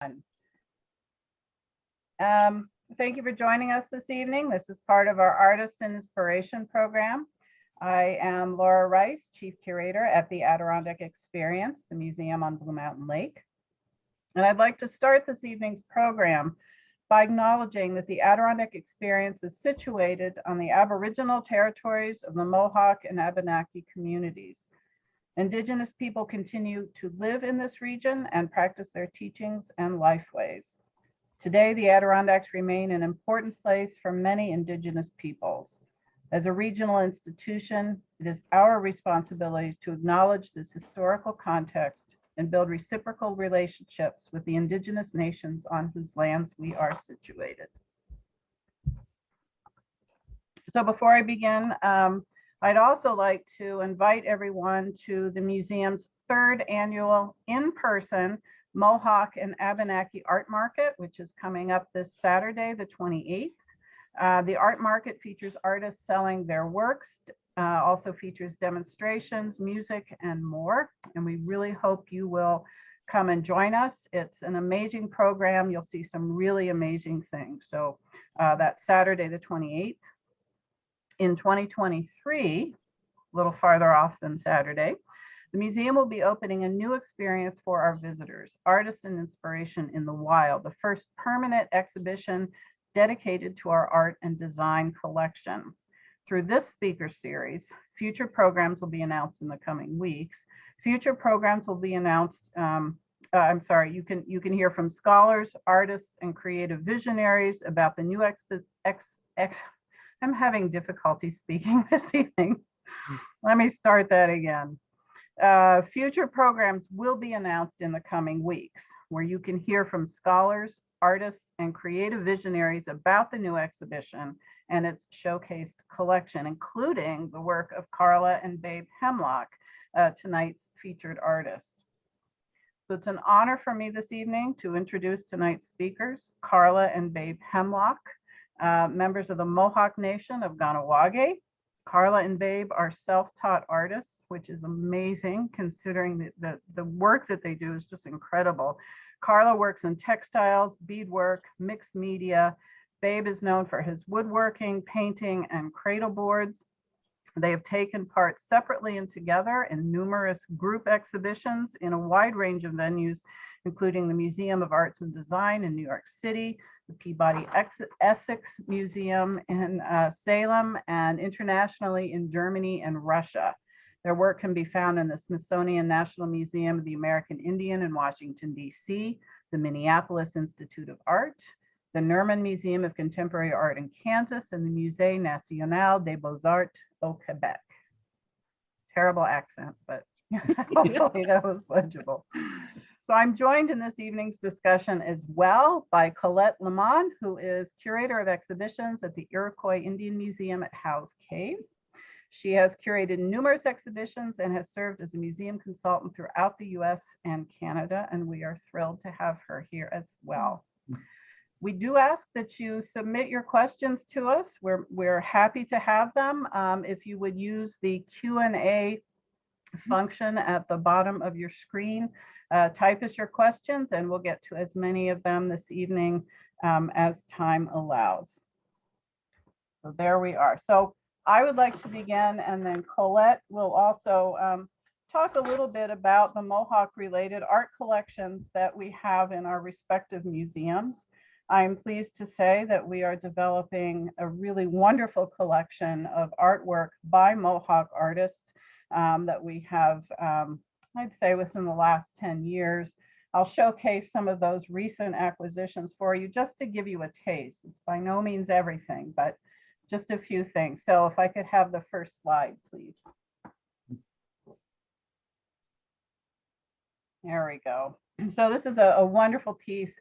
Thank you for joining us this evening. This is part of our Artist and Inspiration program. I am Laura Rice, Chief Curator at the Adirondack Experience, the museum on Blue Mountain Lake. And I'd like to start this evening's program by acknowledging that the Adirondack Experience is situated on the Aboriginal territories of the Mohawk and Abenaki communities. Indigenous people continue to live in this region and practice their teachings and lifeways. Today, the Adirondacks remain an important place for many Indigenous peoples. As a regional institution, it is our responsibility to acknowledge this historical context and build reciprocal relationships with the Indigenous nations on whose lands we are situated. So before I begin, I'd also like to invite everyone to the museum's third annual in-person Mohawk and Abenaki Art Market, which is coming up this Saturday, the 28th. The art market features artists selling their works, also features demonstrations, music, and more. And we really hope you will come and join us. It's an amazing program. You'll see some really amazing things. So that's Saturday, the 28th. In 2023, a little farther off than Saturday, the museum will be opening a new experience for our visitors, Artists and Inspiration in the Wild, the first permanent exhibition dedicated to our art and design collection. Through this speaker series, future programs will be announced in the coming weeks. Future programs will be announced, you can hear from scholars, artists, and creative visionaries about the new I'm having difficulty speaking this evening. Let me start that again. Future programs will be announced in the coming weeks, where you can hear from scholars, artists, and creative visionaries about the new exhibition and its showcased collection, including the work of Carla and Babe Hemlock, tonight's featured artists. So it's an honor for me this evening to introduce tonight's speakers, Carla and Babe Hemlock, members of the Mohawk Nation of Ganawage. Carla and Babe are self-taught artists, which is amazing considering the work that they do is just incredible. Carla works in textiles, beadwork, mixed media. Babe is known for his woodworking, painting, and cradle boards. They have taken part separately and together in numerous group exhibitions in a wide range of venues, including the Museum of Arts and Design in New York City, the Peabody Essex Museum in Salem, and internationally in Germany and Russia. Their work can be found in the Smithsonian National Museum of the American Indian in Washington, D.C., the Minneapolis Institute of Art, the Nerman Museum of Contemporary Art in Kansas, and the Musée National des Beaux-Arts au Québec. Terrible accent, but hopefully that was legible. So I'm joined in this evening's discussion as well by Colette Lamont, who is Curator of Exhibitions at the Iroquois Indian Museum at Howe's Cave. She has curated numerous exhibitions and has served as a museum consultant throughout the US and Canada, and we are thrilled to have her here as well. We do ask that you submit your questions to us. We're happy to have them. If you would use the Q&A function at the bottom of your screen, type us your questions and we'll get to as many of them this evening as time allows. So there we are. So I would like to begin, and then Colette will also talk a little bit about the Mohawk related art collections that we have in our respective museums. I'm pleased to say that we are developing a really wonderful collection of artwork by Mohawk artists that we have, I'd say within the last 10 years. I'll showcase some of those recent acquisitions for you just to give you a taste. It's by no means everything, but just a few things. So if I could have the first slide, please. There we go. So this is a wonderful piece.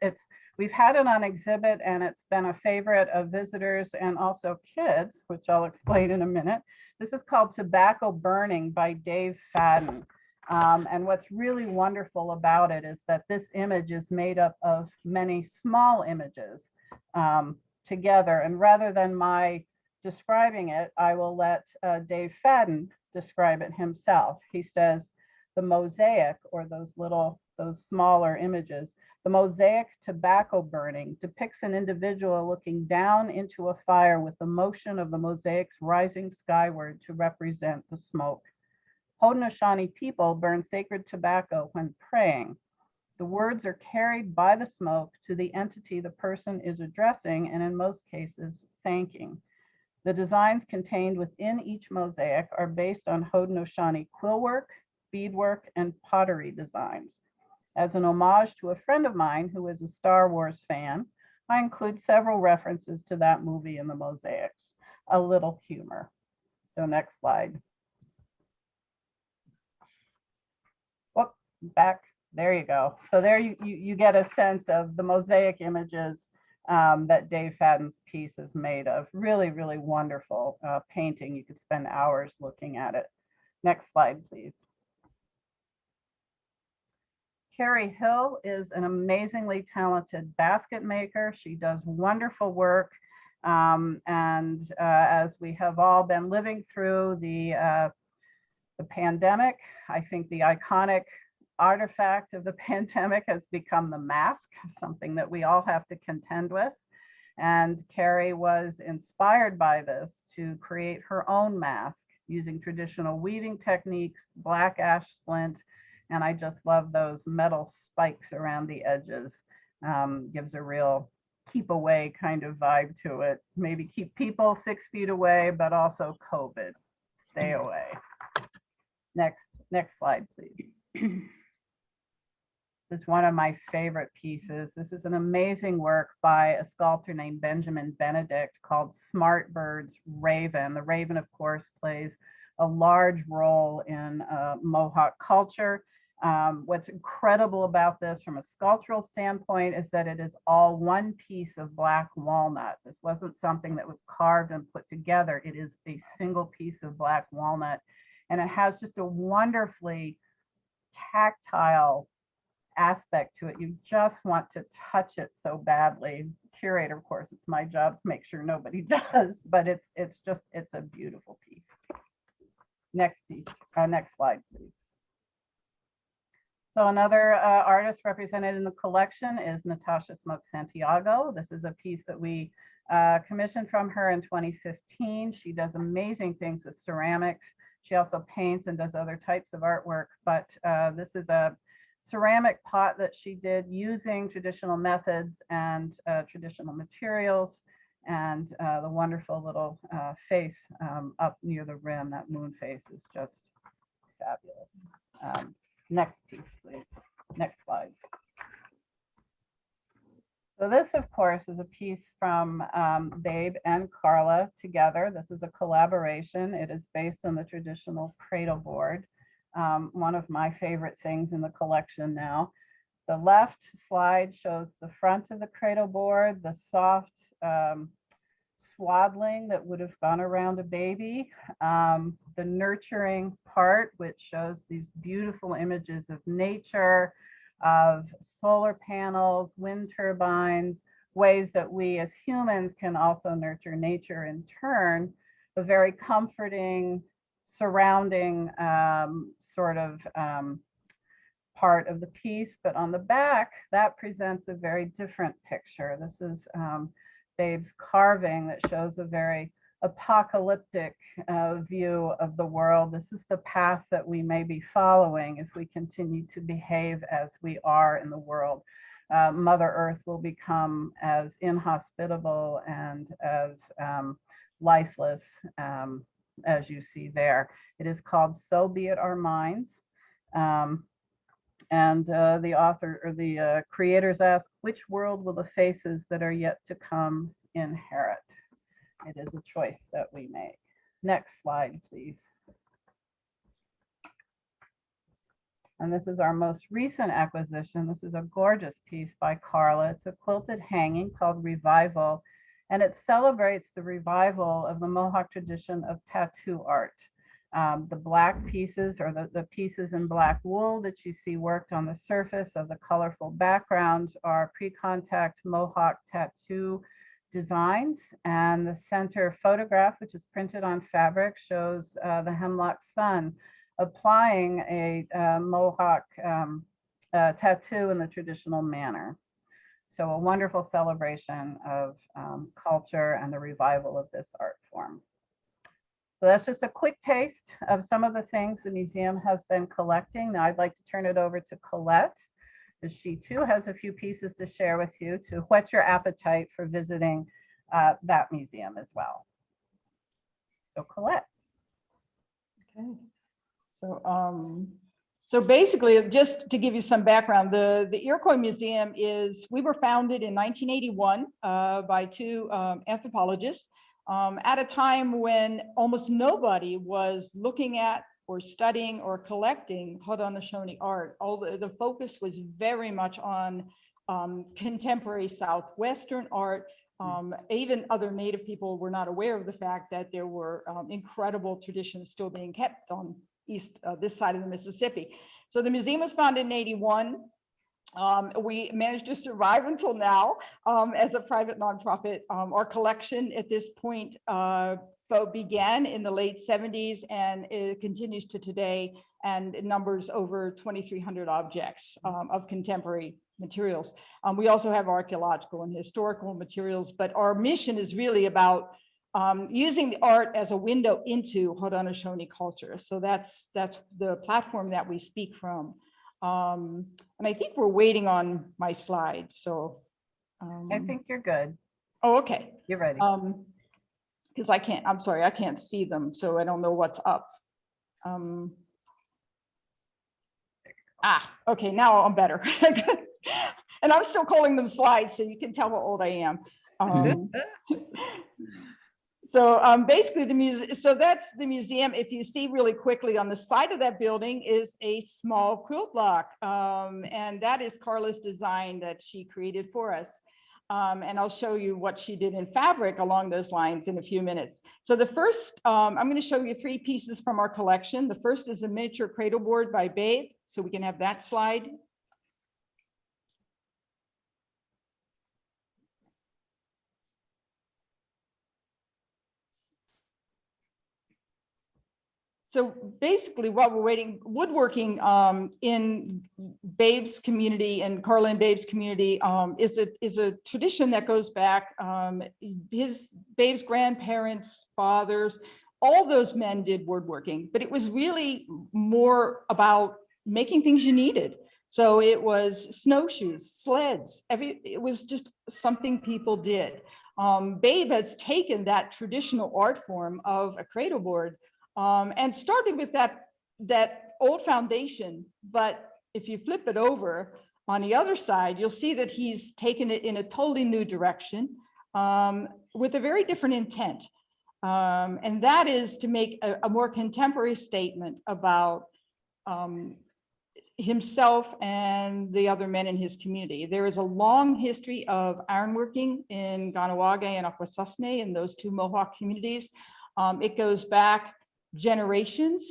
We've had it on exhibit and it's been a favorite of visitors and also kids, which I'll explain in a minute. This is called Tobacco Burning by Dave Fadden. And what's really wonderful about it is that this image is made up of many small images together. And rather than my describing it, I will let Dave Fadden describe it himself. He says, the mosaic, or those smaller images, The mosaic tobacco burning depicts an individual looking down into a fire with the motion of the mosaic's rising skyward to represent the smoke. Haudenosaunee people burn sacred tobacco when praying. The words are carried by the smoke to the entity the person is addressing, and in most cases, thanking. The designs contained within each mosaic are based on Haudenosaunee quillwork, beadwork, and pottery designs. As an homage to a friend of mine who is a Star Wars fan, I include several references to that movie in the mosaics. A little humor. So next slide. Whoop, back. There you go. So there you get a sense of the mosaic images that Dave Fadden's piece is made of. Really, really wonderful painting. You could spend hours looking at it. Next slide, please. Carrie Hill is an amazingly talented basket maker. She does wonderful work. As we have all been living through the pandemic, I think the iconic artifact of the pandemic has become the mask, something that we all have to contend with. And Carrie was inspired by this to create her own mask using traditional weaving techniques, black ash splint, and I just love those metal spikes around the edges. Gives a real keep away kind of vibe to it. Maybe keep people 6 feet away, but also COVID, stay away. Next slide, please. This is one of my favorite pieces. This is an amazing work by a sculptor named Benjamin Benedict called Smart Bird's Raven. The raven, of course, plays a large role in Mohawk culture. What's incredible about this from a sculptural standpoint is that it is all one piece of black walnut. This wasn't something that was carved and put together. It is a single piece of black walnut, and it has just a wonderfully tactile aspect to it. You just want to touch it so badly. Curator, of course, it's my job to make sure nobody does, but it's a beautiful piece. Next slide, please. So another artist represented in the collection is Natasha Smoke Santiago. This is a piece that we commissioned from her in 2015. She does amazing things with ceramics. She also paints and does other types of artwork, but this is a ceramic pot that she did using traditional methods and traditional materials, and the wonderful little face up near the rim. That moon face is just fabulous. Next piece, please. Next slide. So this, of course, is a piece from Babe and Carla together. This is a collaboration. It is based on the traditional cradle board. One of my favorite things in the collection now. The left slide shows the front of the cradle board, the soft swaddling that would have gone around a baby, the nurturing part, which shows these beautiful images of nature, of solar panels, wind turbines, ways that we as humans can also nurture nature in turn, a very comforting, surrounding part of the piece. But on the back, that presents a very different picture. This is Babe's carving that shows a very apocalyptic view of the world. This is the path that we may be following if we continue to behave as we are in the world. Mother Earth will become as inhospitable and as lifeless as you see there. It is called So Be It Our Minds. The author or the creators ask, which world will the faces that are yet to come inherit? It is a choice that we make. Next slide, please. And this is our most recent acquisition. This is a gorgeous piece by Carla. It's a quilted hanging called Revival, and it celebrates the revival of the Mohawk tradition of tattoo art. The black pieces, or the pieces in black wool that you see worked on the surface of the colorful background, are pre-contact Mohawk tattoo designs. And the center photograph, which is printed on fabric, shows the Hemlock sun applying a Mohawk tattoo in the traditional manner. So a wonderful celebration of culture and the revival of this art form. So that's just a quick taste of some of the things the museum has been collecting. Now I'd like to turn it over to Colette, as she too has a few pieces to share with you to whet your appetite for visiting that museum as well. So Colette. Okay. So basically, just to give you some background, the Iroquois Museum we were founded in 1981 by two anthropologists at a time when almost nobody was looking at or studying or collecting Haudenosaunee art. The focus was very much on contemporary Southwestern art. Even other Native people were not aware of the fact that there were incredible traditions still being kept on this side of the Mississippi. So the museum was founded in 81. We managed to survive until now as a private nonprofit. Our collection at this point began in the late 70s and it continues to today, and it numbers over 2,300 objects of contemporary materials. We also have archaeological and historical materials, but our mission is really about using the art as a window into Haudenosaunee culture. So that's the platform that we speak from. And I think we're waiting on my slides. So I think you're good. Oh, okay. You're ready. Because I'm sorry, I can't see them, so I don't know what's up. Okay, now I'm better. And I'm still calling them slides, so you can tell how old I am. So basically that's the museum. If you see really quickly on the side of that building is a small quilt block. And that is Carla's design that she created for us. And I'll show you what she did in fabric along those lines in a few minutes. So the first, I'm going to show you 3 pieces from our collection. The first is a miniature cradle board by Babe. So we can have that slide. So basically what we're woodworking in Babe's community and Carla and Babe's community is a tradition that goes back. Babe's grandparents, fathers, all those men did woodworking, but it was really more about making things you needed. So it was snowshoes, sleds, it was just something people did. Babe has taken that traditional art form of a cradle board and started with that old foundation, but if you flip it over on the other side, you'll see that he's taken it in a totally new direction with a very different intent. And that is to make a more contemporary statement about himself and the other men in his community. There is a long history of ironworking in Kahnawake and Akwesasne, in those 2 Mohawk communities. It goes back generations.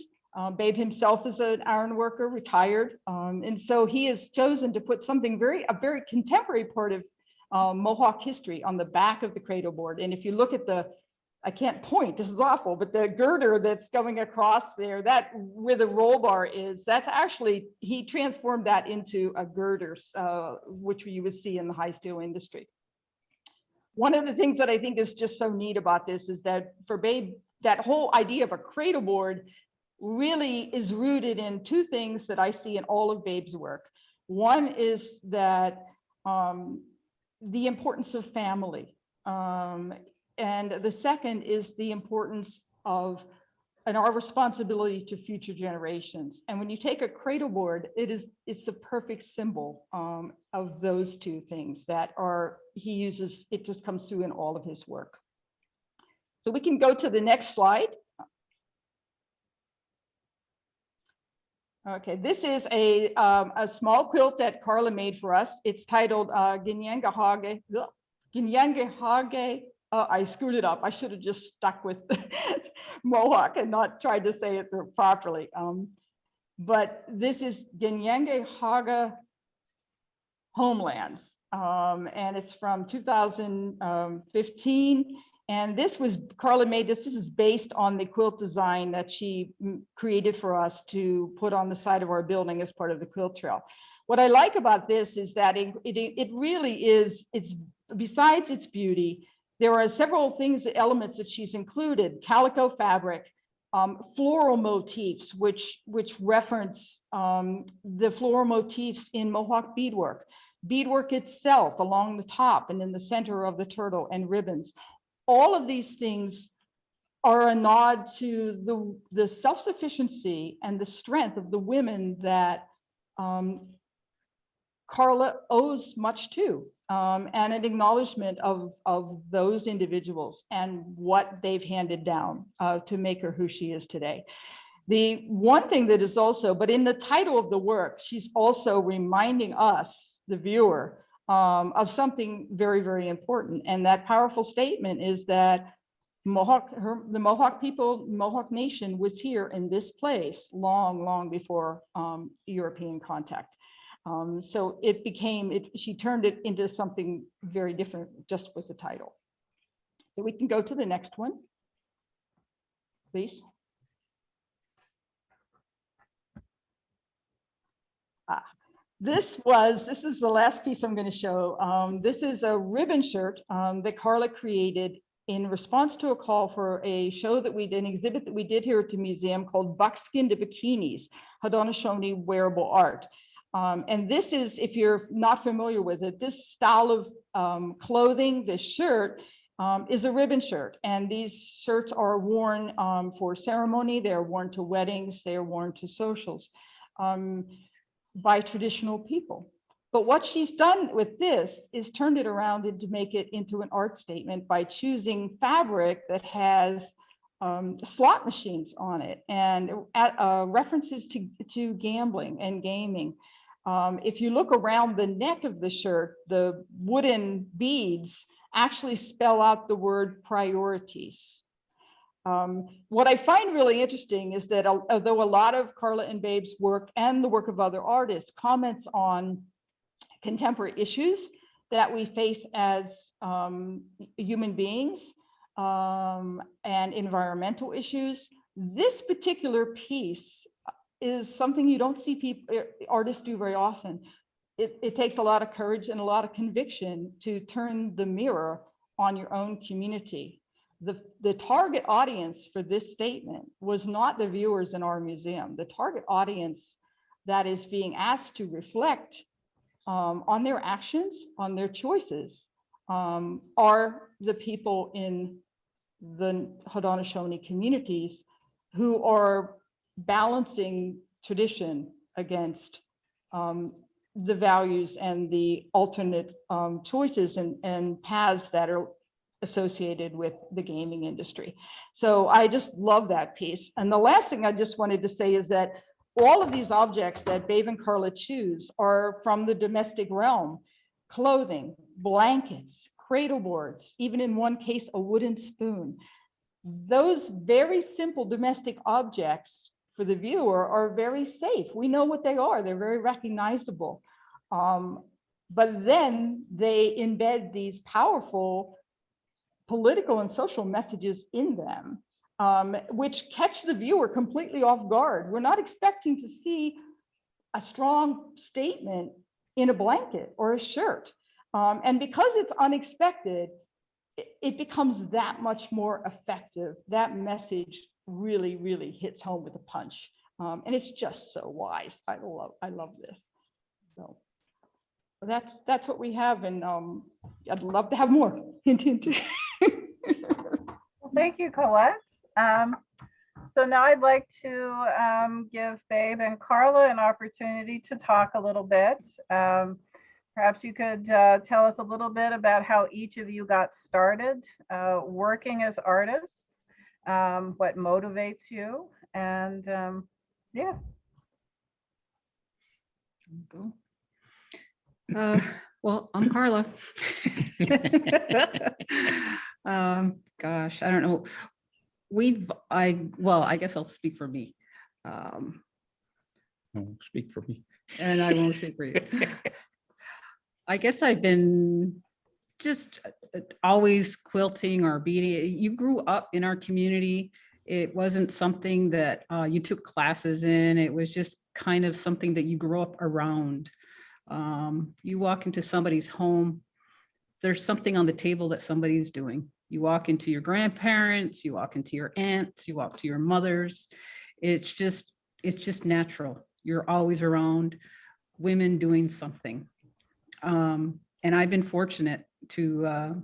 Babe himself is an iron worker, retired. And so he has chosen to put something a very contemporary part of Mohawk history on the back of the cradle board. And if you look at I can't point, this is awful, but the girder that's going across there, that where the roll bar is, that's actually, he transformed that into a girder, which you would see in the high steel industry. One of the things that I think is just so neat about this is that for Babe, that whole idea of a cradle board really is rooted in 2 things that I see in all of Babe's work. One is that the importance of family. And the second is the importance of our responsibility to future generations. And when you take a cradle board, it's a perfect symbol of those 2 things that he uses. It just comes through in all of his work. So we can go to the next slide. Okay, this is a small quilt that Carla made for us. It's titled Ginyangahage. I screwed it up. I should have just stuck with Mohawk and not tried to say it properly. But this is Ginyangahage Homelands, and it's from 2015. And this was, Carla made this. This is based on the quilt design that she created for us to put on the side of our building as part of the quilt trail. What I like about this is that it really is, it's besides its beauty, there are several things, elements that she's included: calico fabric, floral motifs, which reference the floral motifs in Mohawk beadwork, beadwork itself along the top and in the center of the turtle, and ribbons. All of these things are a nod to the self-sufficiency and the strength of the women that Carla owes much to, and an acknowledgement of those individuals and what they've handed down to make her who she is today. The one thing that is also, but in the title of the work, she's also reminding us, the viewer, of something very, very important. And that powerful statement is that the Mohawk people, Mohawk Nation was here in this place long, long before European contact. So it became, she turned it into something very different just with the title. So we can go to the next one, please. This is the last piece I'm going to show. This is a ribbon shirt that Carla created in response to a call for a show that we did, an exhibit that we did here at the museum called Buckskin to Bikinis, Haudenosaunee Wearable Art. And this is, if you're not familiar with it, this style of clothing, this shirt, is a ribbon shirt. And these shirts are worn for ceremony, they're worn to weddings, they're worn to socials by traditional people. But what she's done with this is turned it around and to make it into an art statement by choosing fabric that has slot machines on it and references to gambling and gaming. If you look around the neck of the shirt, the wooden beads actually spell out the word priorities. What I find really interesting is that although a lot of Carla and Babe's work and the work of other artists comments on contemporary issues that we face as human beings and environmental issues, this particular piece is something you don't see artists do very often. It takes a lot of courage and a lot of conviction to turn the mirror on your own community. The target audience for this statement was not the viewers in our museum. The target audience that is being asked to reflect on their actions, on their choices, are the people in the Haudenosaunee communities who are balancing tradition against the values and the alternate choices and paths that are associated with the gaming industry. So I just love that piece. And the last thing I just wanted to say is that all of these objects that Babe and Carla choose are from the domestic realm: clothing, blankets, cradle boards, even in one case, a wooden spoon. Those very simple domestic objects for the viewer are very safe. We know what they are. They're very recognizable. But then they embed these powerful political and social messages in them, which catch the viewer completely off guard. We're not expecting to see a strong statement in a blanket or a shirt. And because it's unexpected, it becomes that much more effective. That message really, really hits home with a punch. And it's just so wise. I love this. So that's what we have. And I'd love to have more. Well, thank you, Colette. So now I'd like to give Babe and Carla an opportunity to talk a little bit. Perhaps you could tell us a little bit about how each of you got started working as artists, what motivates you, and yeah. Well, I'm Carla. Gosh, I don't know. I guess I'll speak for me. Speak for me. And I won't speak for you. I guess I've been just always quilting or beading. You grew up in our community. It wasn't something that you took classes in. It was just kind of something that you grew up around. You walk into somebody's home, there's something on the table that somebody's doing. You walk into your grandparents, you walk into your aunts, you walk to your mothers. It's just natural. You're always around women doing something. And I've been fortunate to,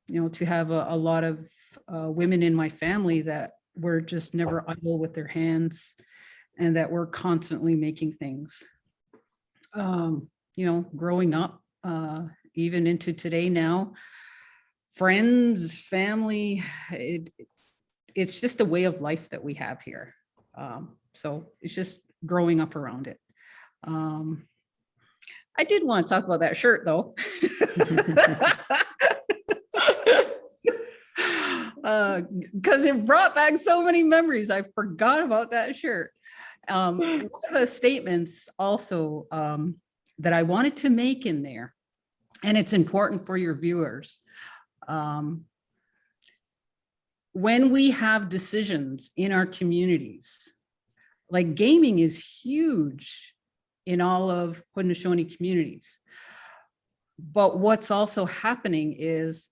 to have a lot of women in my family that were just never idle with their hands and that were constantly making things. Growing up, even into today now, friends, family, it's just a way of life that we have here. So it's just growing up around it. I did want to talk about that shirt though. Because it brought back so many memories. I forgot about that shirt. One of the statements also that I wanted to make in there, and it's important for your viewers. When we have decisions in our communities, like gaming is huge in all of Haudenosaunee communities. But what's also happening is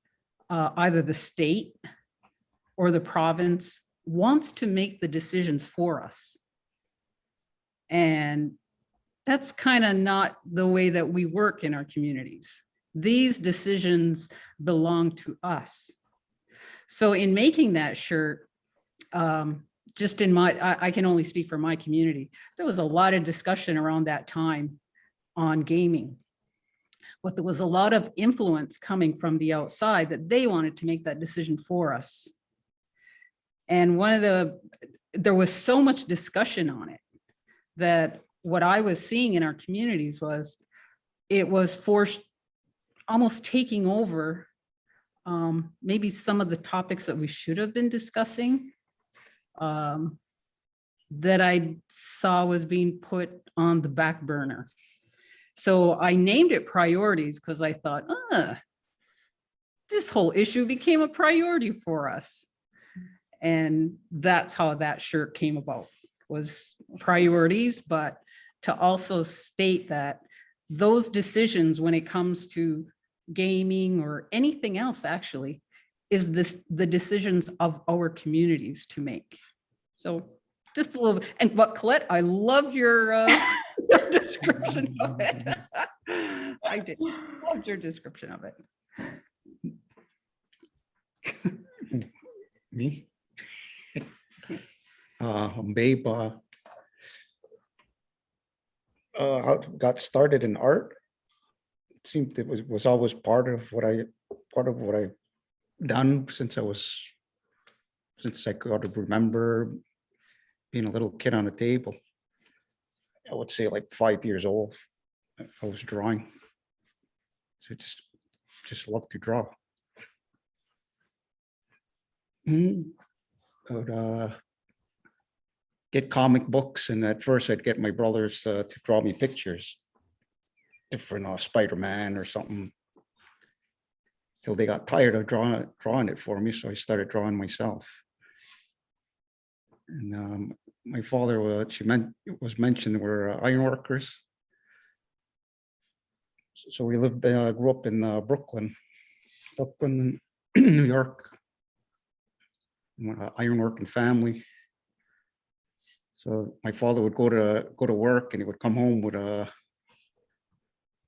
either the state or the province wants to make the decisions for us. And that's kind of not the way that we work in our communities. These decisions belong to us. So in making that shirt, just in I can only speak for my community, there was a lot of discussion around that time on gaming. But there was a lot of influence coming from the outside that they wanted to make that decision for us. And there was so much discussion on it that what I was seeing in our communities was it was forced, almost taking over maybe some of the topics that we should have been discussing that I saw was being put on the back burner. So I named it priorities because I thought, this whole issue became a priority for us. And that's how that shirt came about, was priorities, but to also state that those decisions when it comes to gaming or anything else actually is the decisions of our communities to make. So just a little bit. And but Colette, I loved your description of it. I did. Loved your description of it. Me? Babe got started in art. It seemed it was always part of what I've done since I could remember being a little kid on a table. I would say like 5 years old. I was drawing. So I just love to draw. I would get comic books, and at first I'd get my brothers to draw me pictures, different Spider-Man or something, till they got tired of drawing it for me, so I started drawing myself. And my father was mentioned were ironworkers. So we grew up in Brooklyn, New York. Ironworking family. So my father would go to work, and he would come home with a,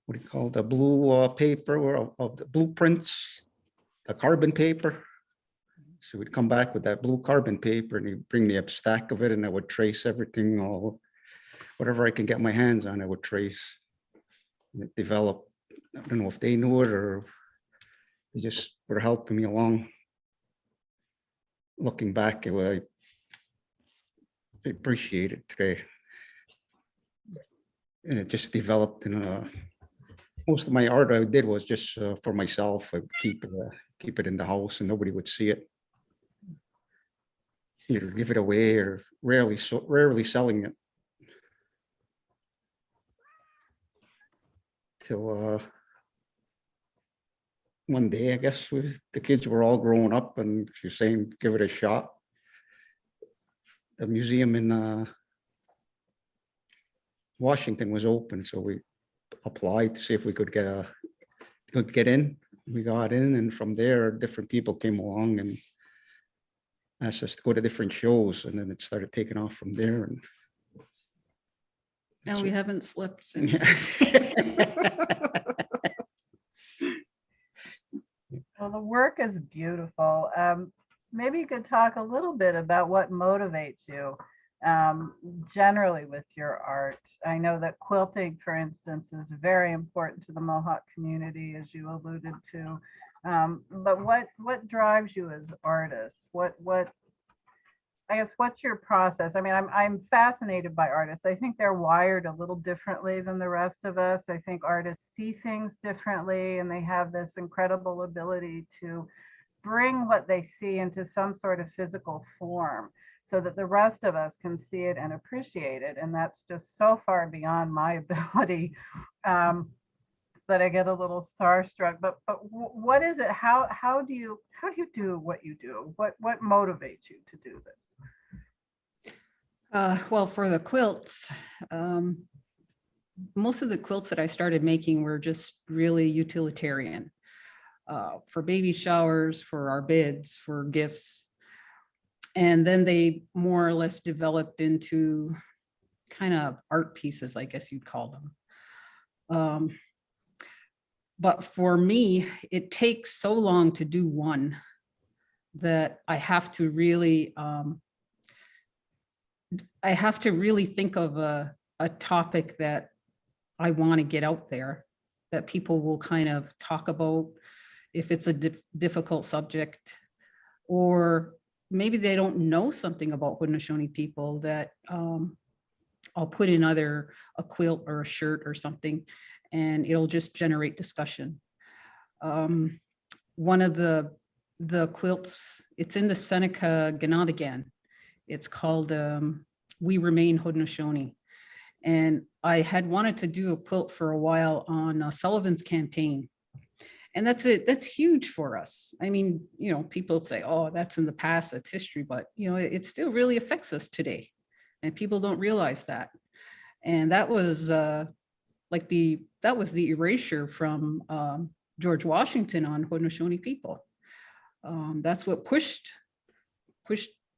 what do you call the blue paper of the blueprints, the carbon paper. So we'd come back with that blue carbon paper, and he'd bring me a stack of it, and I would trace everything, whatever I can get my hands on, I would trace. And it developed. I don't know if they knew it or they just were helping me along. Looking back, I appreciate it today. And it just developed in most of my art I did was just for myself. I would keep it in the house and nobody would see it. Either give it away or rarely selling it. Till one day, I guess the kids were all growing up, and she was saying, give it a shot. The museum in Washington was open, so applied to see if we could get in. We got in, and from there, different people came along and asked us to go to different shows, and then it started taking off from there. And And we haven't slept since. Well, the work is beautiful. Maybe you could talk a little bit about what motivates you generally with your art. I know that quilting, for instance, is very important to the Mohawk community, as you alluded to. But what drives you as artists? I guess, what's your process? I mean, I'm fascinated by artists. I think they're wired a little differently than the rest of us. I think artists see things differently, and they have this incredible ability to bring what they see into some sort of physical form so that the rest of us can see it and appreciate it. And that's just so far beyond my ability that I get a little starstruck. But what is it? How do you do what you do? What motivates you to do this? Well, for the quilts, most of the quilts that I started making were just really utilitarian. For baby showers, for our bids, for gifts. And then they more or less developed into kind of art pieces, I guess you'd call them. But for me, it takes so long to do one that I have to really think of a topic that I want to get out there, that people will kind of talk about if it's a difficult subject, or maybe they don't know something about Haudenosaunee people, that I'll put in either a quilt or a shirt or something, and it'll just generate discussion. One of the quilts, it's in the Seneca Ganadigan. It's called We Remain Haudenosaunee. And I had wanted to do a quilt for a while on Sullivan's campaign. And that's it. That's huge for us. I mean, you know, people say, oh, that's in the past, that's history, but you know, it still really affects us today. And people don't realize that. And that was that was the erasure from George Washington on Haudenosaunee people. That's what pushed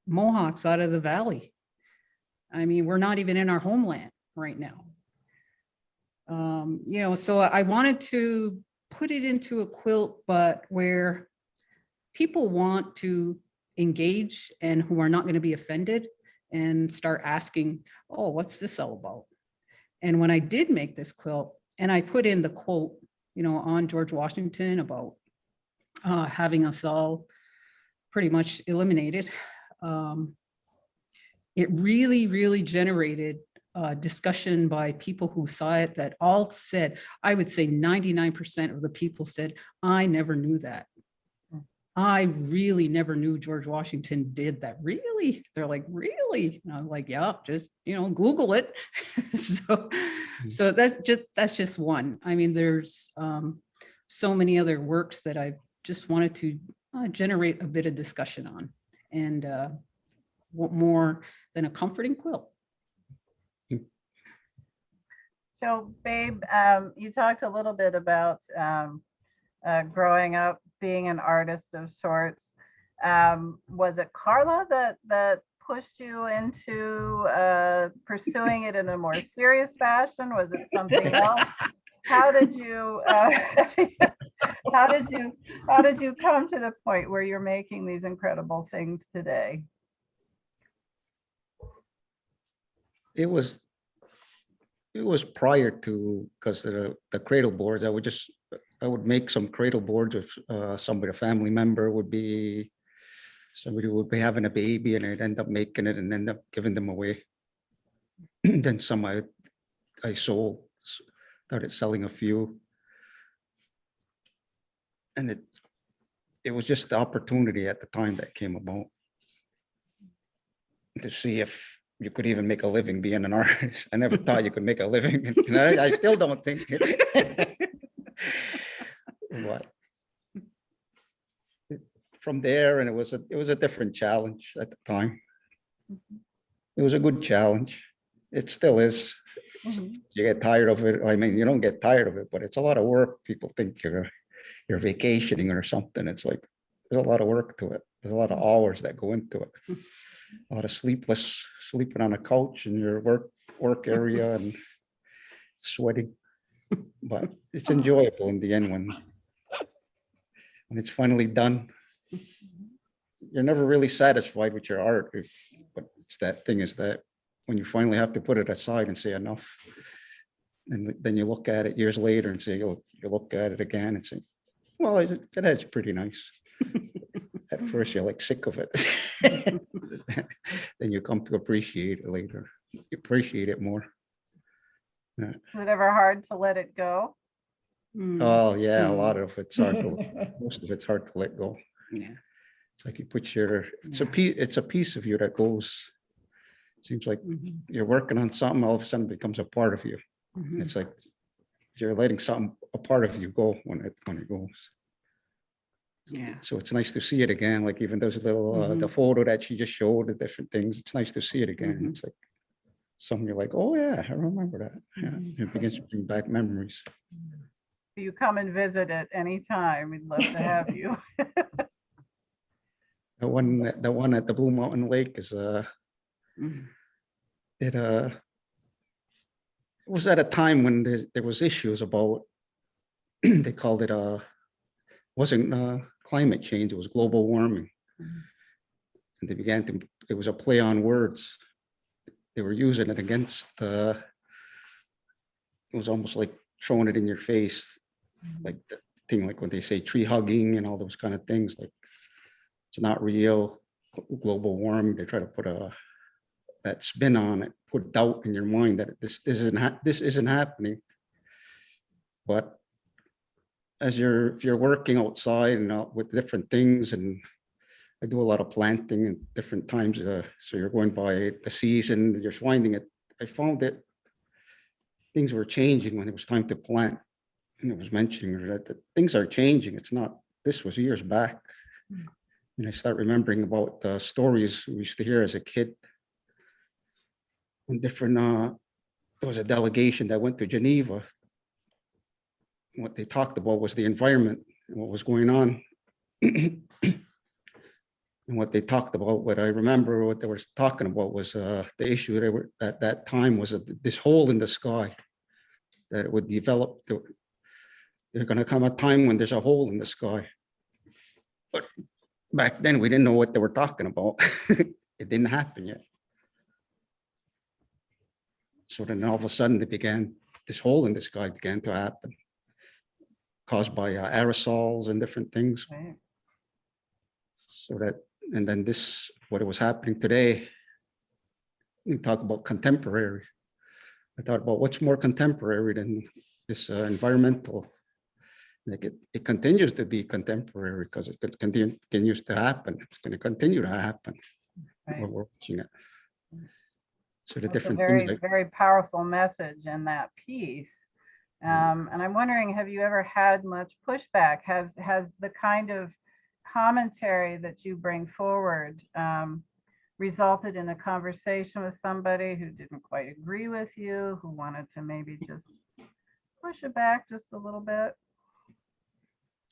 Mohawks out of the valley. I mean, we're not even in our homeland right now. You know, so I wanted to put it into a quilt, but where people want to engage and who are not going to be offended and start asking, oh, what's this all about? And when I did make this quilt, and I put in the quote, you know, on George Washington about having us all pretty much eliminated, it really, really generated discussion by people who saw it, that all said, I would say 99% of the people said, I never knew that. I really never knew George Washington did that. Really? They're like, really? And I'm like, yeah, just, you know, Google it. So that's just one. I mean, there's so many other works that I've just wanted to generate a bit of discussion on, and what more than a comforting quilt. So, Babe, you talked a little bit about growing up, being an artist of sorts. Was it Carla that pushed you into pursuing it in a more serious fashion? Was it something else? How did you how did you come to the point where you're making these incredible things today? It was prior to, because the cradle boards, I would make some cradle boards if somebody, a family member somebody would be having a baby, and I'd end up making it and end up giving them away. Then some I sold, started selling a few. And it was just the opportunity at the time that came about to see if you could even make a living being an artist. I never thought you could make a living. And I still don't think it. But from there, and it was a different challenge at the time. It was a good challenge. It still is. Mhm. You get tired of it. I mean, you don't get tired of it, but it's a lot of work. People think you're vacationing or something. It's like, there's a lot of work to it. There's a lot of hours that go into it. A lot of sleeping on a couch in your work area and sweating. But it's enjoyable in the end when it's finally done. You're never really satisfied with your art, but it's that thing is that when you finally have to put it aside and say enough, and then you look at it years later and say, you look at it again and say, well, that's pretty nice. At first, you're like sick of it. Then you come to appreciate it later. You appreciate it more. Is it ever hard to let it go? Oh, yeah, a lot of it's hard to, most of it's hard to let go. Yeah. It's like you put it's a piece of you that goes, it seems like you're working on something, all of a sudden it becomes a part of you. It's like you're letting something, a part of you go when it goes. Yeah. So it's nice to see it again, like even those little, the photo that she just showed, the different things, it's nice to see it again. It's like something you're like, oh yeah, I remember that. Yeah, it begins to bring back memories. You come and visit at any time. We'd love to have you. The one at the Blue Mountain Lake is, it was at a time when there was issues about, they called it, wasn't climate change, it was global warming. And it was a play on words. They were using it against it was almost like throwing it in your face, like the thing, like when they say tree hugging and all those kind of things, like it's not real, global warming. They try to put that spin on it, put doubt in your mind that this isn't happening. But if you're working outside and with different things, and I do a lot of planting at different times, so you're going by the season, you're finding it. I found that things were changing when it was time to plant, and it was mentioning that things are changing. It's not. This was years back, and I start remembering about the stories we used to hear as a kid. And different. There was a delegation that went to Geneva. What they talked about was the environment and what was going on. And what they talked about, what I remember, what they were talking about was the issue they were at that time was this hole in the sky that it would develop. There's going to come a time when there's a hole in the sky. But back then we didn't know what they were talking about. It didn't happen yet. So then all of a sudden this hole in the sky began to happen, caused by aerosols and different things. Right. So and then what was happening today, we talk about contemporary. I thought about what's more contemporary than this environmental. Like it continues to be contemporary because it continues to happen. It's going to continue to happen. Right. We're watching it. So the It's a different very, things. very powerful message in that piece. And I'm wondering, have you ever had much pushback? Has the kind of commentary that you bring forward resulted in a conversation with somebody who didn't quite agree with you, who wanted to maybe just push it back just a little bit?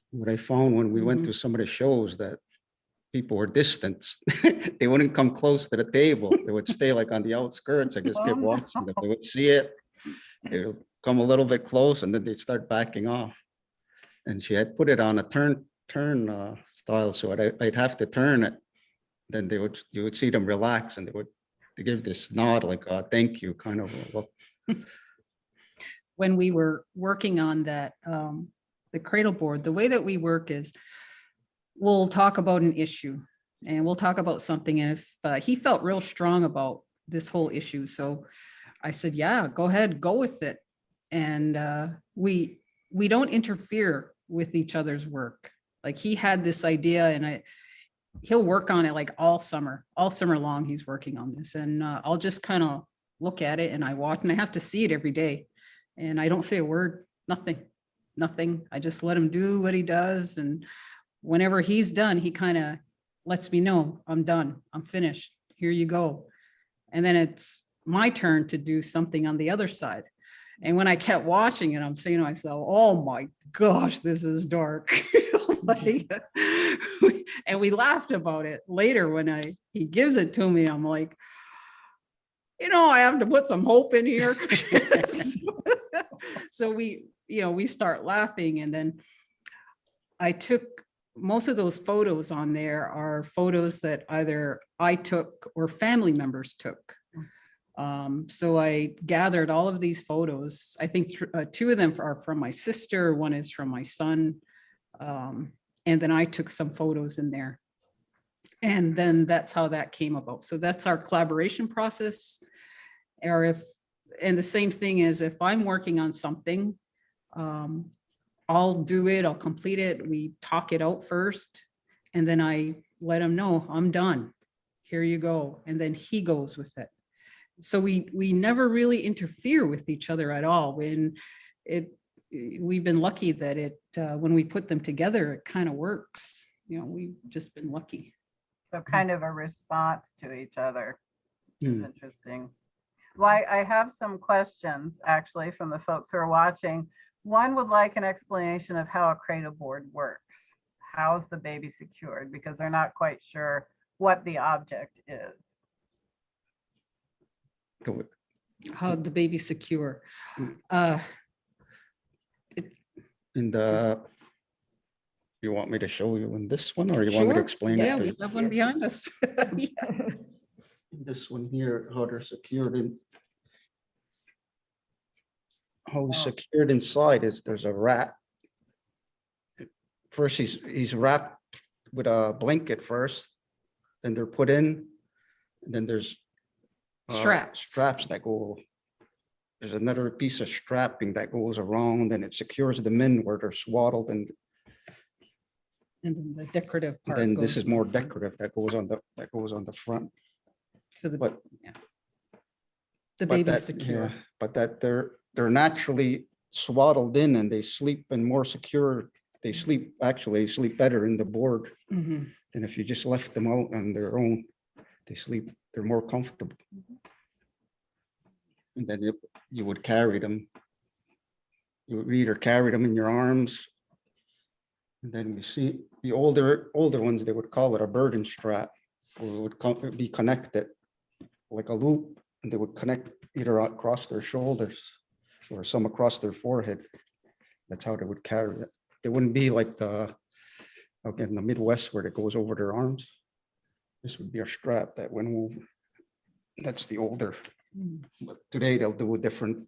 What I found when we went to some of the shows that people were distant. They wouldn't come close to the table. They would stay like on the outskirts. I just Oh, kept no. watching them. They would see it. They would come a little bit close and then they'd start backing off. And she had put it on a turn style. So I'd have to turn it. Then you would see them relax and they give this nod like, thank you, kind of a look. When we were working on that, the cradle board, the way that we work is we'll talk about an issue and we'll talk about something. And if he felt real strong about this whole issue, so I said, yeah, go ahead, go with it. And we don't interfere with each other's work. Like he had this idea and he'll work on it like all summer long. He's working on this and I'll just kind of look at it and I watch and I have to see it every day. And I don't say a word, nothing. I just let him do what he does. And whenever he's done, he kind of lets me know I'm done. I'm finished. Here you go. And then it's my turn to do something on the other side. And when I kept watching it, I'm saying to myself, oh my gosh, this is dark. Like, and we laughed about it later when he gives it to me. I'm like, I have to put some hope in here. So we start laughing, and then I took most of those photos on there are photos that either I took or family members took. So I gathered all of these photos. I think two of them are from my sister, one is from my son. And then I took some photos in there. And then that's how that came about. So that's our collaboration process. And the same thing is if I'm working on something, I'll do it, I'll complete it. We talk it out first, and then I let him know I'm done. Here you go. And then he goes with it. So we never really interfere with each other at all. We've been lucky that when we put them together, it kind of works. We've just been lucky. So kind of a response to each other. Hmm. Interesting. Well, I have some questions actually from the folks who are watching. One would like an explanation of how a cradle board works. How is the baby secured? Because they're not quite sure what the object is. Go with- How the baby secure. In the, you want me to show you in this one, or you want me to Sure. explain Yeah, it? we have one behind us. Yeah. This one here, how they're secured in. How he's secured inside is there's a wrap. First, he's wrapped with a blanket first, then they're put in, and then there's straps that go. There's another piece of strapping that goes around, and it secures the men where they're swaddled, and And then the decorative part. then this goes is more on the front. decorative that goes on the front. So the But the but baby's that, secure. yeah, but that they're naturally swaddled in, and they sleep in more secure. They sleep better in the board Mhm. than if you just left them out on their own. They're more comfortable. And then you would carry them. You would either carry them in your arms. And then we see the older ones, they would call it a burden strap, or it would be connected like a loop, and they would connect either across their shoulders or some across their forehead. That's how they would carry it. They wouldn't be like in the Midwest where it goes over their arms. This would be a strap that went over. That's the older. Mm. But today they'll do different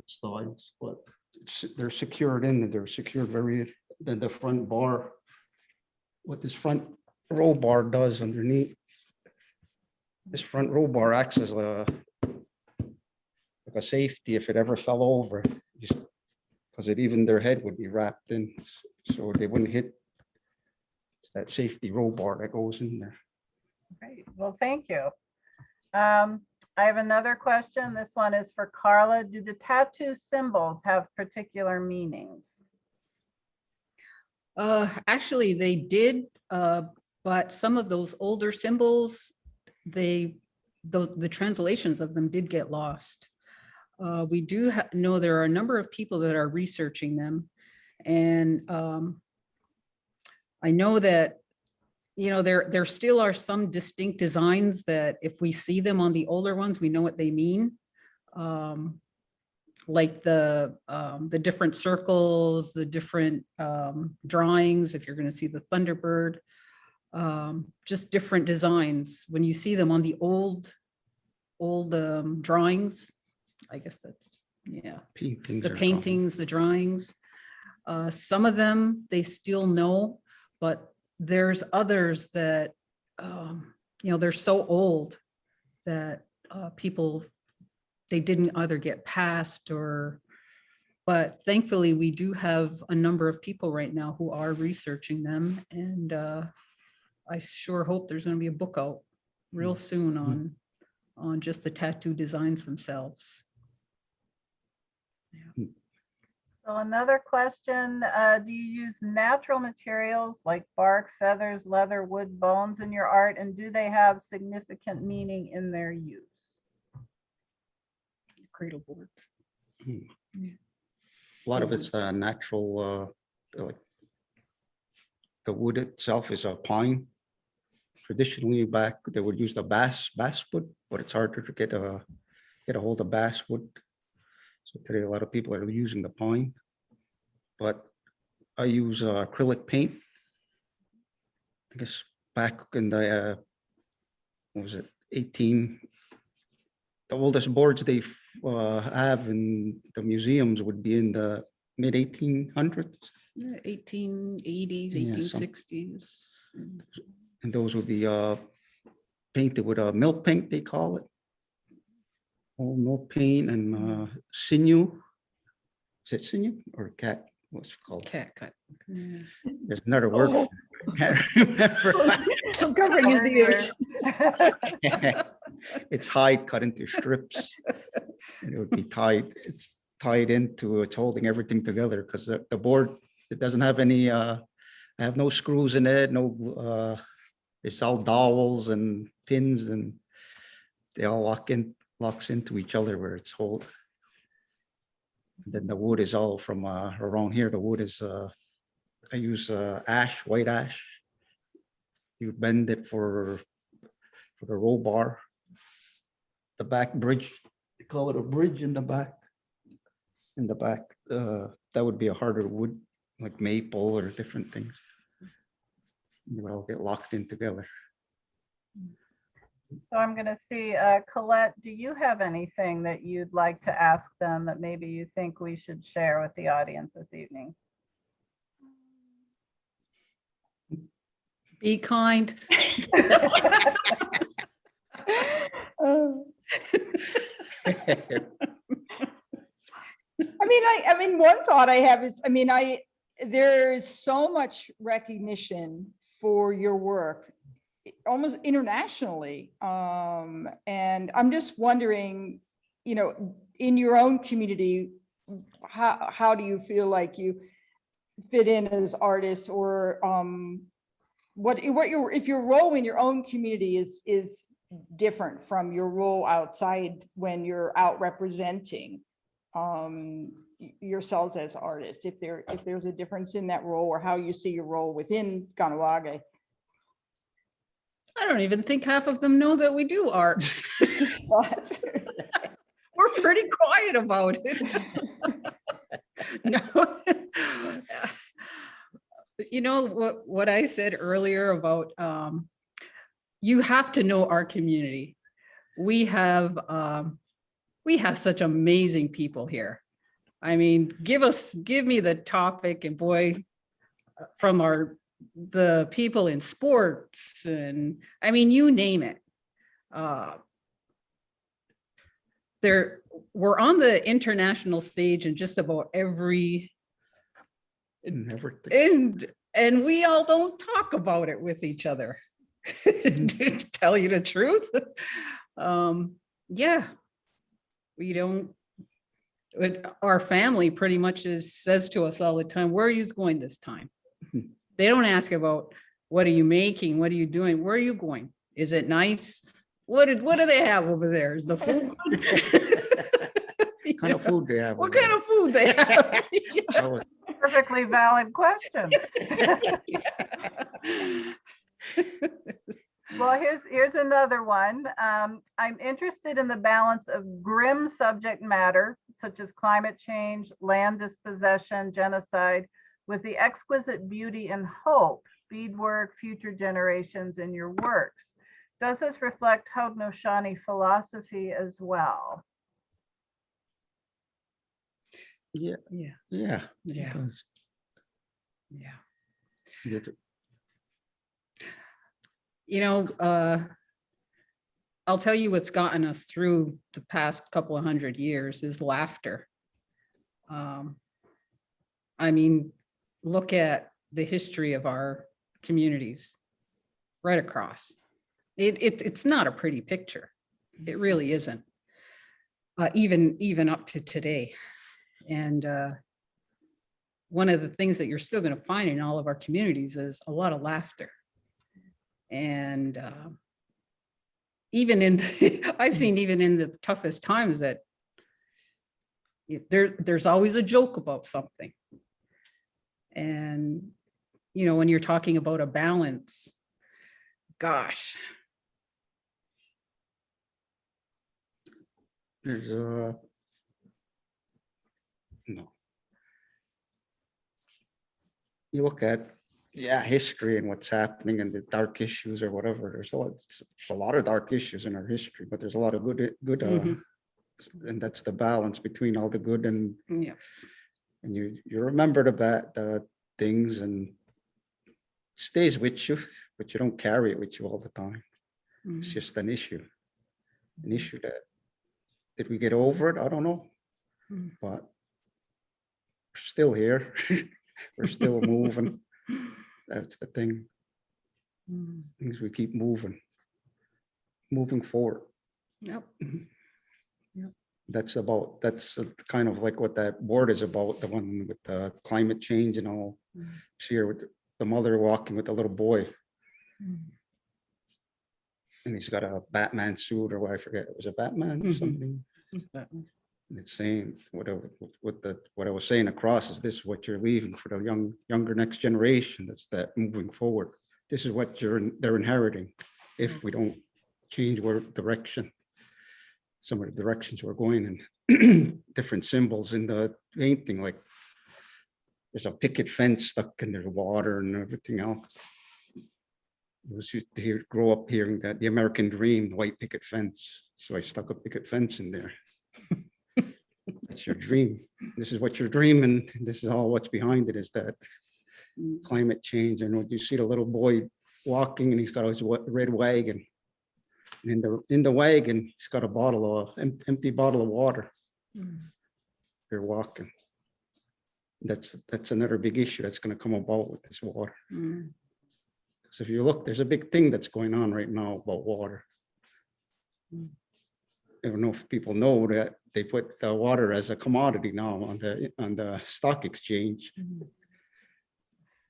styles, but they're secured in, and they're secured then the front bar. What this front row bar does underneath. This front row bar acts as like a safety if it ever fell over, because even their head would be wrapped in, so they wouldn't hit. It's that safety row bar that goes in there. Great. Well, thank you. I have another question. This one is for Carla. Do the tattoo symbols have particular meanings? Actually, they did, but some of those older symbols, the translations of them did get lost. We do know there are a number of people that are researching them, and I know that there still are some distinct designs that if we see them on the older ones, we know what they mean. Like the different circles, the different drawings, if you're going to see the Thunderbird, just different designs. When you see them on the old drawings, I guess that's, yeah, Paintings. the paintings, the drawings. Some of them, they still know, but there's others that, they're so old that people, they didn't either get passed but thankfully we do have a number of people right now who are researching them. And I sure hope there's going to be a book out real soon on just the tattoo designs themselves. So another question, do you use natural materials like bark, feathers, leather, wood, bones in your art? And do they have significant meaning in their use? Cradle board. A lot of it's natural, like the wood itself is a pine. Traditionally back, they would use the basswood, but it's harder to get a hold of basswood. So today, a lot of people are using the pine. But I use acrylic paint. I guess back in the, what was it, the oldest boards they have in the museums would be in the mid 1800s. 1880s, Yeah, 1860s. And those would be painted with a milk paint, they call it. Old milk paint and sinew. Is it sinew or cat? What's it called? Cat cut. Yeah. There's another word. Oh. I can't remember. I'm covering his ears. It's hide cut into strips. And it would be tied. It's tied into, it's holding everything together because the board, it doesn't have any, I have no screws in it, no, it's all dowels and pins and they all locks into each other where it's hold. Then the wood is all from around here. The wood is, I use ash, white ash. You bend it for the roll bar. The back bridge, they call it a bridge in the back. In the back, that would be a harder wood, like maple or different things. They would all get locked in together. So I'm going to see, Colette, do you have anything that you'd like to ask them that maybe you think we should share with the audience this evening? Be kind. I mean, one thought I have is, there's so much recognition for your work, almost internationally. And I'm just wondering, in your own community, how do you feel like you fit in as artists, or if your role in your own community is different from your role outside when you're out representing yourselves as artists, if there's a difference in that role, or how you see your role within Kahnawake. I don't even think half of them know that we do art. We're pretty quiet about it. No. You know what I said earlier about you have to know our community. We have such amazing people here. I mean, give me the topic, and boy, from the people in sports, and I mean, you name it. We're on the international stage in just about every, Everything. and we all don't talk about it with each other. To tell you the truth. Yeah, we don't. Our family pretty much says to us all the time, where are you going this time? They don't ask about, what are you making? What are you doing? Where are you going? Is it nice? What do they have over there? Is the food good? What kind of food they have? What kind of food they have? Perfectly valid question. Well, here's another one. I'm interested in the balance of grim subject matter, such as climate change, land dispossession, genocide, with the exquisite beauty and hope, beadwork, future generations in your works. Does this reflect Haudenosaunee philosophy as well? Yeah. Yeah. Yeah. Yeah. It does. Yeah. I'll tell you what's gotten us through the past couple of 100 years is laughter. I mean, look at the history of our communities right across. It's not a pretty picture. It really isn't. Even up to today. And one of the things that you're still going to find in all of our communities is a lot of laughter. And even in, I've seen even in the toughest times that there's always a joke about something. And, you know, when you're talking about a balance, gosh. There's no. You look at, yeah, history and what's happening and the dark issues or whatever. There's a lot of dark issues in our history, but there's a lot of good, Mhm. and that's the balance between all the good and Yeah. and you remember the things and stays with you, but you don't carry it with you all the time. It's Mhm. just an issue that did we get over it? I don't know, Mhm. but we're still here. We're still moving. That's the thing. Mhm. Things we keep moving forward. Yep. That's kind of like what that board is about, the one with the climate change and all. Mhm. Here with the mother walking with the little boy, Mhm. and he's got a Batman suit or what, I forget. It was a Batman or Mhm. something. But- And it's saying what I was saying across is this is what you're leaving for the younger next generation. That's that moving forward. This is what they're inheriting if we don't change some of the directions we're going in. Different symbols in the painting, like there's a picket fence stuck in there's water and everything else. It was used to grow up hearing that the American dream, the white picket fence. So I stuck a picket fence in there. That's your dream. This is what you're dreaming. This is all what's behind it is that Mhm. climate change. And when you see the little boy walking and he's got his red wagon. And in the wagon, he's got empty bottle of water. Mhm. They're walking. That's another big issue that's going to come about with this water. Mhm. So if you look, there's a big thing that's going on right now about water. Mm. I don't know if people know that they put the water as a commodity now on the stock exchange. Mhm.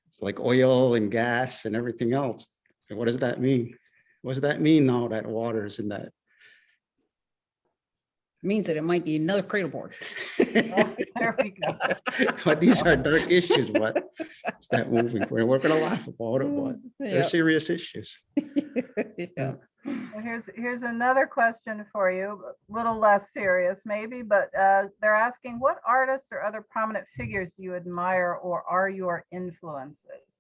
It's like oil and gas and everything else. And what does that mean? What does that mean now that water is in that? Means that it might be another cradle board. There we go. But these are dark issues, but it's that moving. We're gonna laugh about it, but they're Yeah. serious issues. Yeah. Well, here's another question for you, a little less serious maybe, but they're asking what artists or other prominent figures you admire or are your influences?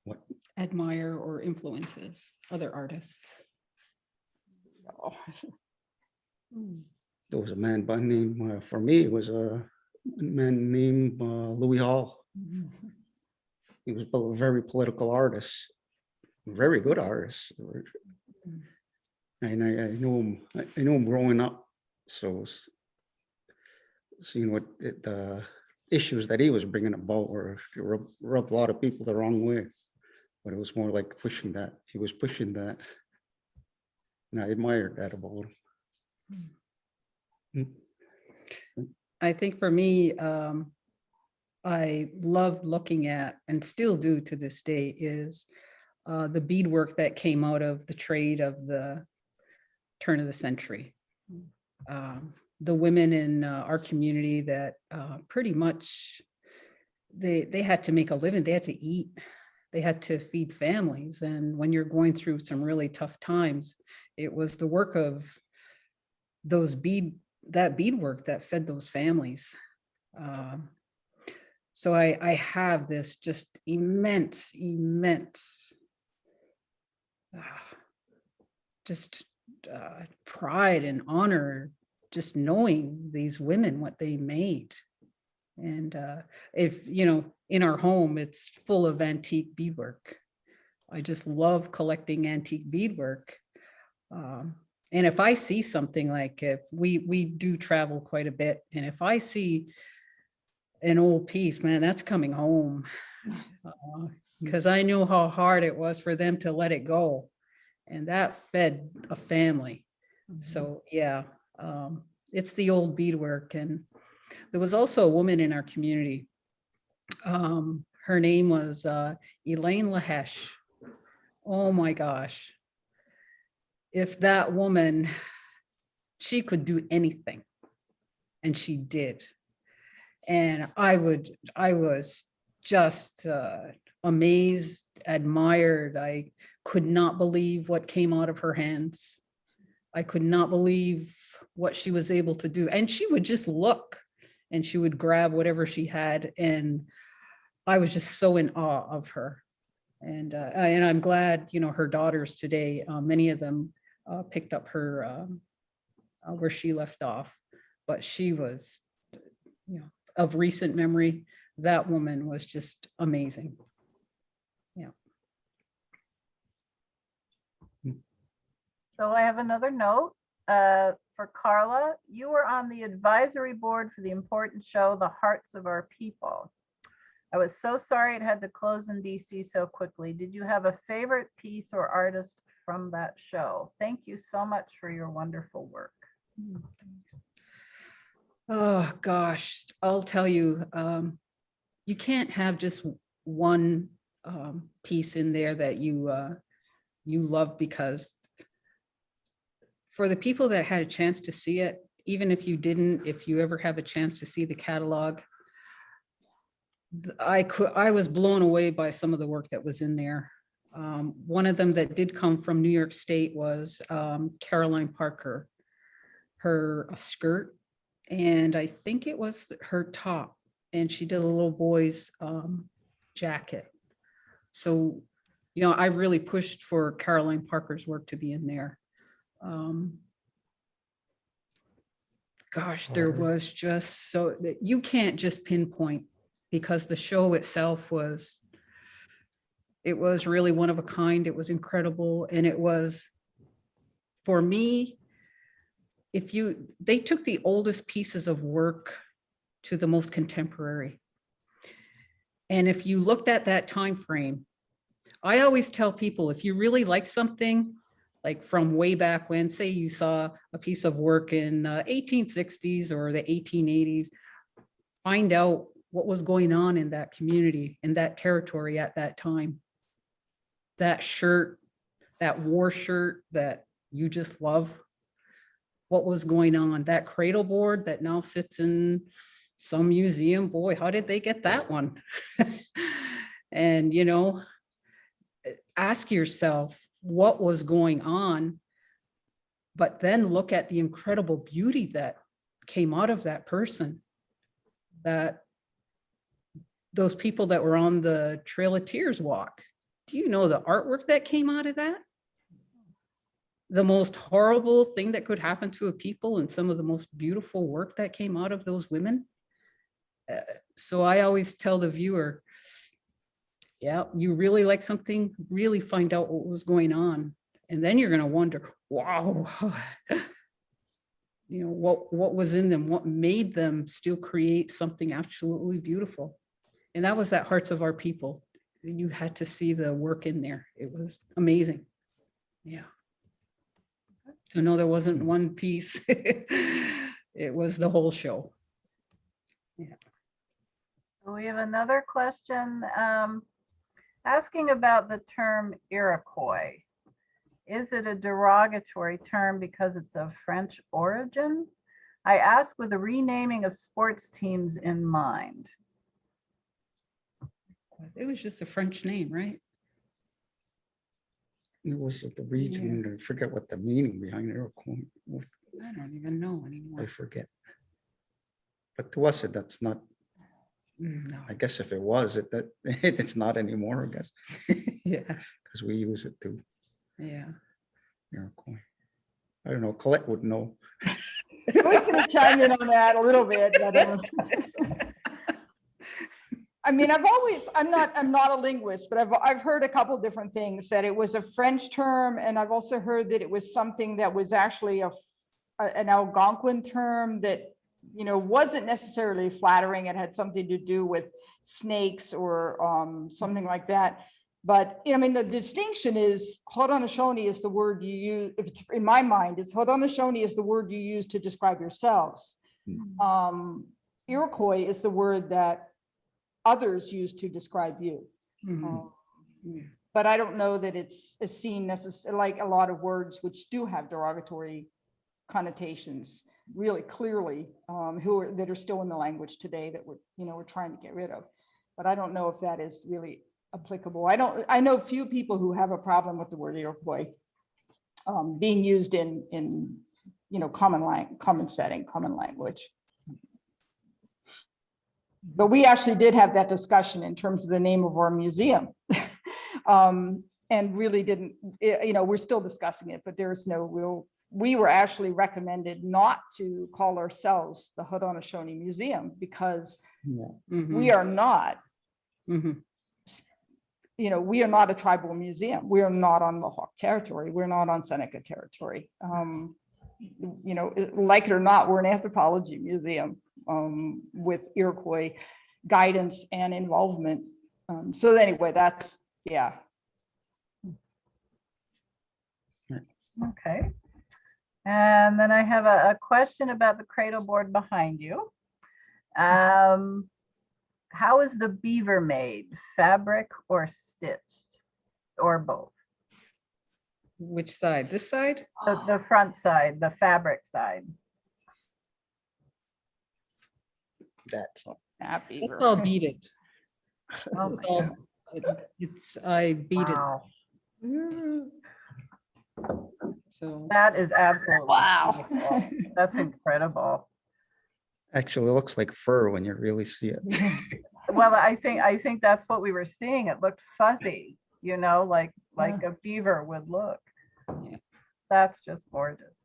What Admire or influences other artists. Oh, there was a man by name, for me, it was a man named Louis Hall. Mhm. He was a very political artist, very good artist. And I knew him growing up. So seeing what the issues that he was bringing about were rubbed a lot of people the wrong way. But it was more like pushing that. He was pushing that. And I admired that about him. I think for me, I loved looking at and still do to this day is the beadwork that came out of the trade of the turn of the century. The women in our community that pretty much they had to make a living, they had to eat, they had to feed families. And when you're going through some really tough times, it was the work of those beadwork that fed those families. So I have this just immense just pride and honor, just knowing these women, what they made. And if, you know, in our home, it's full of antique beadwork. I just love collecting antique beadwork. And if I see something like if we do travel quite a bit, and if I see an old piece, man, that's coming home. Because I knew how hard it was for them to let it go. And that fed a family. So yeah, it's the old beadwork. And There was also a woman in our community. Her name was Elaine Lahesh. Oh my gosh. If that woman, she could do anything, and she did. And I was just amazed, admired. I could not believe what came out of her hands. I could not believe what she was able to do. And she would just look and she would grab whatever she had. And I was just so in awe of her. And I'm glad, you know, her daughters today, many of them picked up her where she left off. But she was, you know, of recent memory, that woman was just amazing. Yeah. So I have another note for Carla. You were on the advisory board for the important show, The Hearts of Our People. I was so sorry it had to close in DC so quickly. Did you have a favorite piece or artist from that show? Thank you so much for your wonderful work. Thanks. Oh gosh, I'll tell you, you can't have just one piece in there that you love, because for the people that had a chance to see it, even if you didn't, if you ever have a chance to see the catalog, I was blown away by some of the work that was in there. One of them that did come from New York State was Caroline Parker, her skirt, and I think it was her top, and she did a little boy's jacket. So, you know, I really pushed for Caroline Parker's work to be in there. Gosh, there was just so that you can't just pinpoint, because the show itself was, it was really one of a kind. It was incredible. And it was, for me, they took the oldest pieces of work to the most contemporary. And if you looked at that time frame, I always tell people, if you really like something, like from way back when, say you saw a piece of work in 1860s or the 1880s, find out what was going on in that community, in that territory at that time. That shirt, that war shirt that you just love, what was going on, that cradle board that now sits in some museum, boy, how did they get that one? And, you know, ask yourself what was going on, but then look at the incredible beauty that came out of that person, that those people that were on the Trail of Tears walk. Do you know the artwork that came out of that? The most horrible thing that could happen to a people, and some of the most beautiful work that came out of those women. So I always tell the viewer, yeah, you really like something, really find out what was going on. And then you're going to wonder, wow, you know, what was in them, what made them still create something absolutely beautiful. And that was that Hearts of Our People. You had to see the work in there. It was amazing. Yeah. So no, there wasn't one piece. It was the whole show. Yeah. So we have another question asking about the term Iroquois. Is it a derogatory term because it's of French origin? I ask with the renaming of sports teams in mind. It was just a French name, right? It was the region, I forget what the meaning behind it. I don't even know I anymore. forget. But to us, that's not, No. I guess if it was, it's not anymore, I guess, Yeah. because we use it to Yeah. Iroquois. I don't know, Colette would know. I was going to chime in on that a little bit, but I mean, I'm not a linguist, but I've heard a couple different things, that it was a French term, and I've also heard that it was something that was actually an Algonquin term that, you know, wasn't necessarily flattering. It had something to do with snakes or something like that. But, you know, I mean, the distinction is Haudenosaunee is the word you use, if it's in my mind, is Haudenosaunee is the word you use to describe yourselves. Iroquois is the word that others use to describe you. Mhm. But I don't know that it's seen necessarily like a lot of words which do have derogatory connotations really clearly, that are still in the language today that we're trying to get rid of. But I don't know if that is really applicable. I know few people who have a problem with the word Iroquois being used in common setting, common language. But we actually did have that discussion in terms of the name of our museum. And really didn't, we're still discussing it, but there's no real, we were actually recommended not to call ourselves the Haudenosaunee Museum because we are not, we are not a tribal museum. We are not on Mohawk territory. We're not on Seneca territory. Like it or not, we're an anthropology museum with Iroquois guidance and involvement. So anyway, that's, yeah. Okay. And then I have a question about the cradle board behind you. How is the beaver made? Fabric or stitched or both? Which side? This side? The front side, the fabric side. That's all. Happy. It's all beaded. Oh It's my all, goodness. I beaded. Wow. So That is absolutely Wow. beautiful. That's incredible. Actually, it looks like fur when you really see it. Well, I think that's what we were seeing. It looked fuzzy, like a beaver would look. Yeah. That's just gorgeous.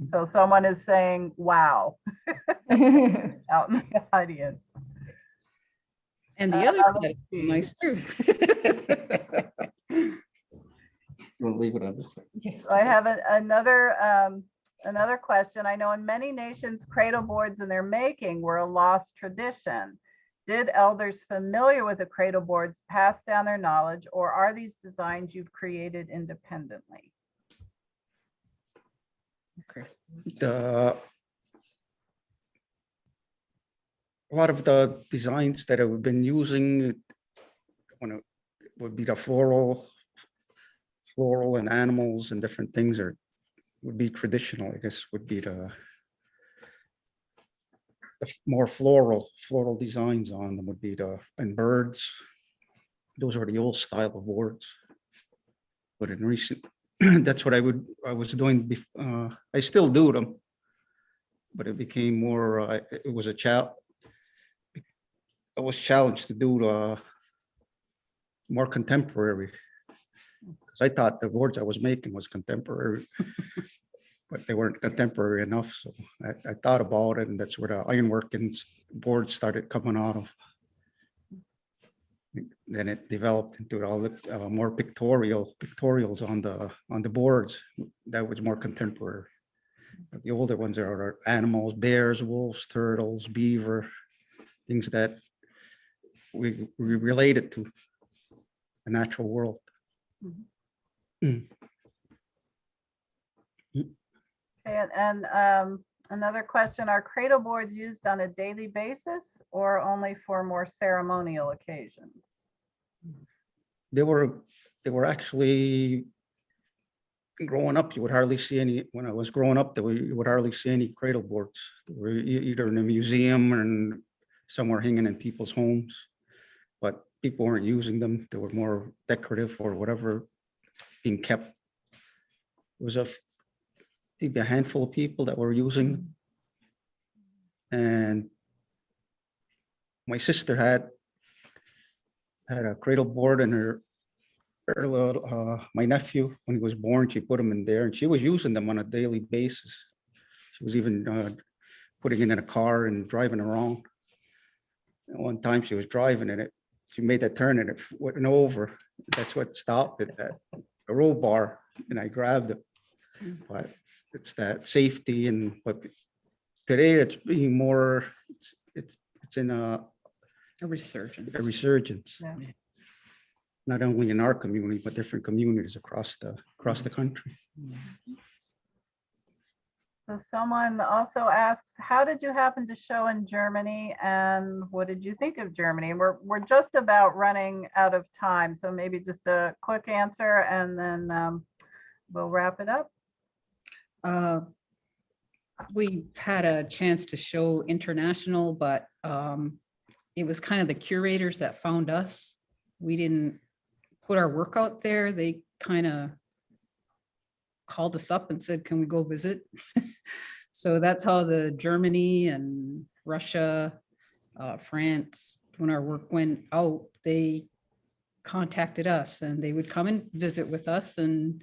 So someone is saying, wow, out in the audience. And the other let's side is see. nice too. We'll leave it on this side. So I have another question. I know in many nations, cradle boards in their making were a lost tradition. Did elders familiar with the cradle boards pass down their knowledge, or are these designs you've created independently? A lot of the designs that I've been using would be the floral and animals and different things would be traditional, I guess, would be the more floral designs on them would be and birds. Those are the old style of boards. But in recent, that's what I was doing before. I still do them, but it became more, it was a challenge. I was challenged to do more contemporary. Because I thought the boards I was making was contemporary, but they weren't contemporary enough. So I thought about it, and that's where the ironworking boards started coming out of. Then it developed into all the more pictorials on the boards. That was more contemporary. But the older ones are animals, bears, wolves, turtles, beaver, things that we related to the natural world. Okay, and another question, are cradle boards used on a daily basis or only for more ceremonial occasions? They were actually, growing up, you would hardly see any. When I was growing up, you would hardly see any cradle boards. They were either in a museum or somewhere hanging in people's homes, but people weren't using them. They were more decorative or whatever, being kept. It was maybe a handful of people that were using them. And my sister had a cradle board, and her little, my nephew, when he was born, she put them in there, and she was using them on a daily basis. She was even putting it in a car and driving around. And one time she was driving in it, she made that turn and it went over. That's what stopped it, that a roll bar, and I grabbed it. But it's that safety, but today it's being more, it's in a resurgence. Yeah. Not only in our community, but different communities across the country. So someone also asks, how did you happen to show in Germany and what did you think of Germany? We're just about running out of time, so maybe just a quick answer and then we'll wrap it up. We've had a chance to show international, but it was kind of the curators that found us. We didn't put our work out there. They kind of called us up and said, can we go visit? So that's how the Germany and Russia, France, when our work went out, they contacted us and they would come and visit with us, and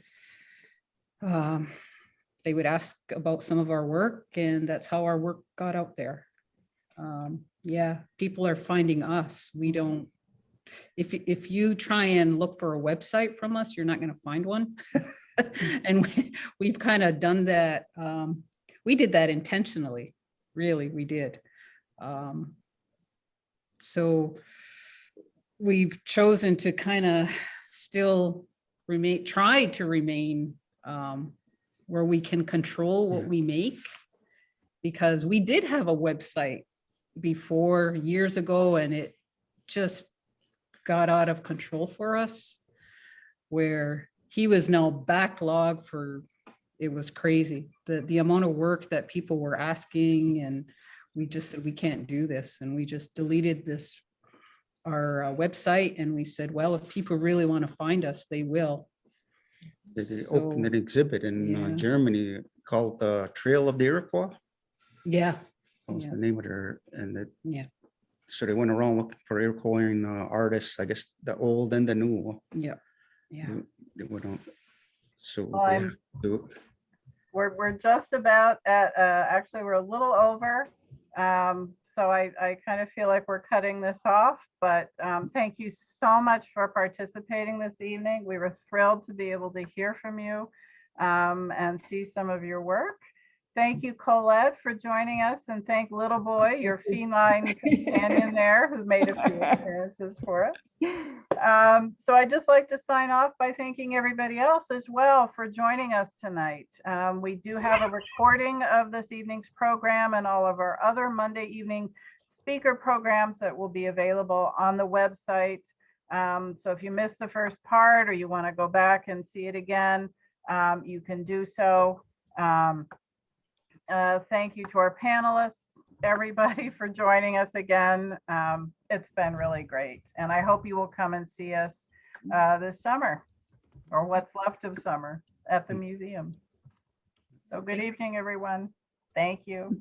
they would ask about some of our work, and that's how our work got out there. Yeah, people are finding us. We don't, if you try and look for a website from us, you're not going to find one. And we've kind of done that. We did that intentionally, really, we did. So we've chosen to kind of still try to remain where we can control what we make, because we did have a website before years ago and it just got out of control for us, where he was now backlogged for, it was crazy. The amount of work that people were asking, and we just said, we can't do this. And we just deleted our website, and we said, well, if people really want to find us, they will. They opened an exhibit in yeah. Germany called the Trail of the Iroquois. Yeah. That was Yeah. the name of their, Yeah. so they went around looking for Iroquois artists, I guess the old and the new. Yeah. Yeah. They went on. So Well, yeah, we're just about at, actually, we're a little over. So I kind of feel like we're cutting this off, but thank you so much for participating this evening. We were thrilled to be able to hear from you and see some of your work. Thank you, Colette, for joining us, and thank Little Boy, your feline companion there, who made a few appearances for us. So I'd just like to sign off by thanking everybody else as well for joining us tonight. We do have a recording of this evening's program and all of our other Monday evening speaker programs that will be available on the website. So if you missed the first part or you want to go back and see it again, you can do so. Thank you to our panelists, everybody, for joining us again. It's been really great. And I hope you will come and see us this summer, or what's left of summer, at the museum. So good evening, everyone. Thank you.